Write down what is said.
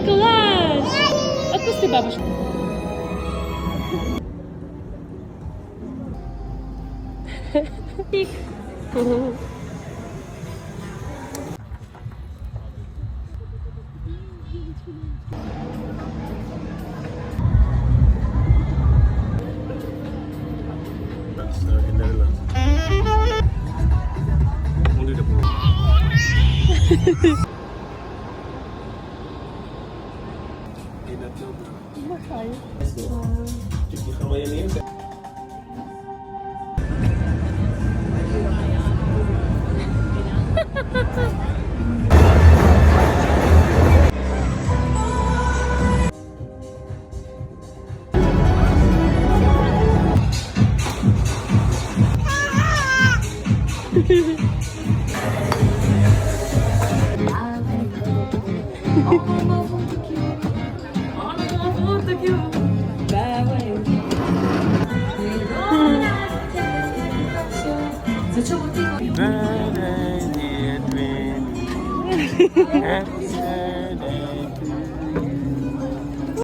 Класс! Отпусти бабушку. Пик. In Nederland. Only the pool. Die gaan we je nemen. Happy